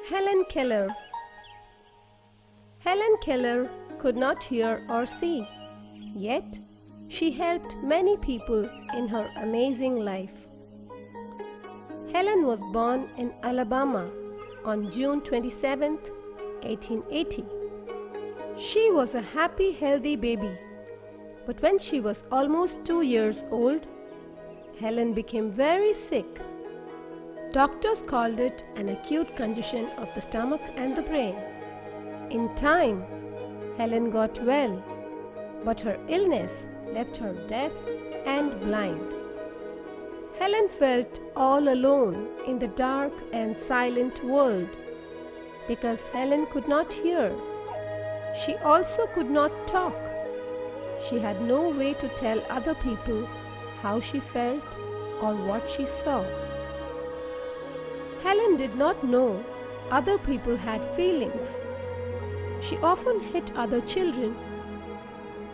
Helen Keller. Helen Keller could not hear or see, yet she helped many people in her amazing life. Helen was born in Alabama on June 27, 1880. She was a happy, healthy baby, but when she was almost 2 years old, Helen became very sick. Doctors called it an acute condition of the stomach and the brain. In time, Helen got well, but her illness left her deaf and blind. Helen felt all alone in the dark and silent world because Helen could not hear. She also could not talk. She had no way to tell other people how she felt or what she saw. Helen did not know other people had feelings. She often hit other children.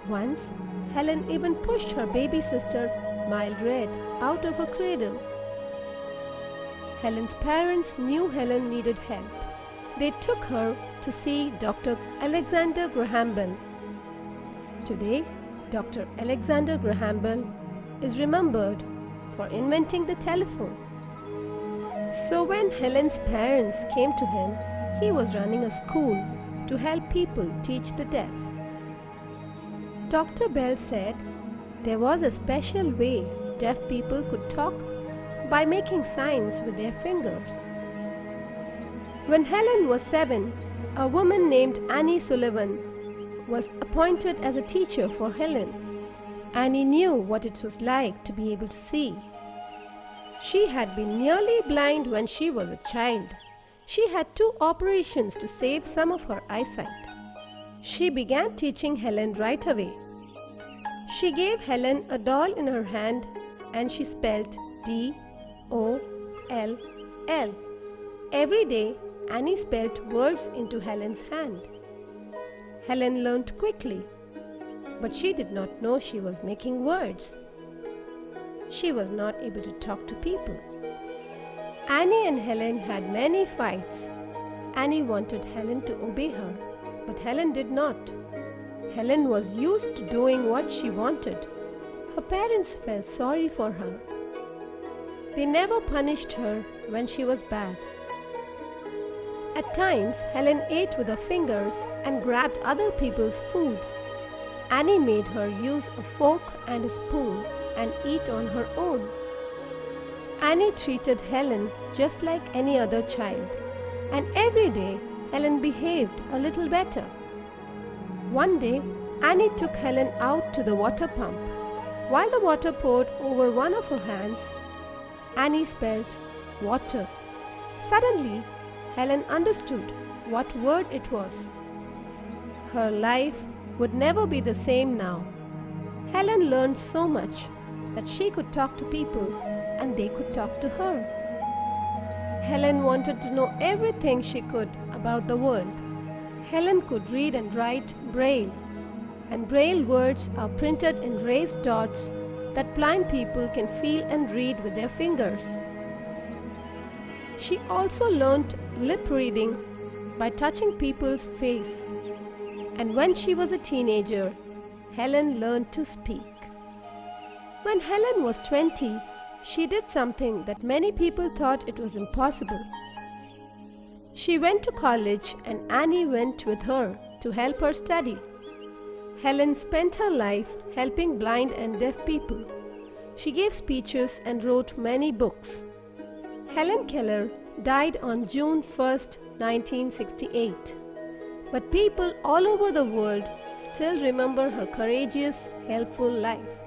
Once, Helen even pushed her baby sister, Mildred, out of her cradle. Helen's parents knew Helen needed help. They took her to see Dr. Alexander Graham Bell. Today, Dr. Alexander Graham Bell is remembered for inventing the telephone. So when Helen's parents came to him, he was running a school to help people teach the deaf. Dr. Bell said there was a special way deaf people could talk by making signs with their fingers. When Helen was 7, a woman named Anne Sullivan was appointed as a teacher for Helen. Annie knew what it was like to be able to see. She had been nearly blind when she was a child. She had 2 operations to save some of her eyesight. She began teaching Helen right away. She gave Helen a doll in her hand and she spelled DOLL. Every day, Annie spelled words into Helen's hand. Helen learned quickly, but she did not know she was making words. She was not able to talk to people. Annie and Helen had many fights. Annie wanted Helen to obey her, but Helen did not. Helen was used to doing what she wanted. Her parents felt sorry for her. They never punished her when she was bad. At times, Helen ate with her fingers and grabbed other people's food. Annie made her use a fork and a spoon and eat on her own. Annie treated Helen just like any other child, and every day Helen behaved a little better. One day, Annie took Helen out to the water pump. While the water poured over one of her hands, Annie spelled water. Suddenly, Helen understood what word it was. Her life would never be the same now. Helen learned so much that she could talk to people and they could talk to her. Helen wanted to know everything she could about the world. Helen could read and write Braille, and Braille words are printed in raised dots that blind people can feel and read with their fingers. She also learned lip reading by touching people's face, and when she was a teenager, Helen learned to speak. When Helen was 20, she did something that many people thought it was impossible. She went to college and Annie went with her to help her study. Helen spent her life helping blind and deaf people. She gave speeches and wrote many books. Helen Keller died on June 1, 1968. But people all over the world still remember her courageous, helpful life.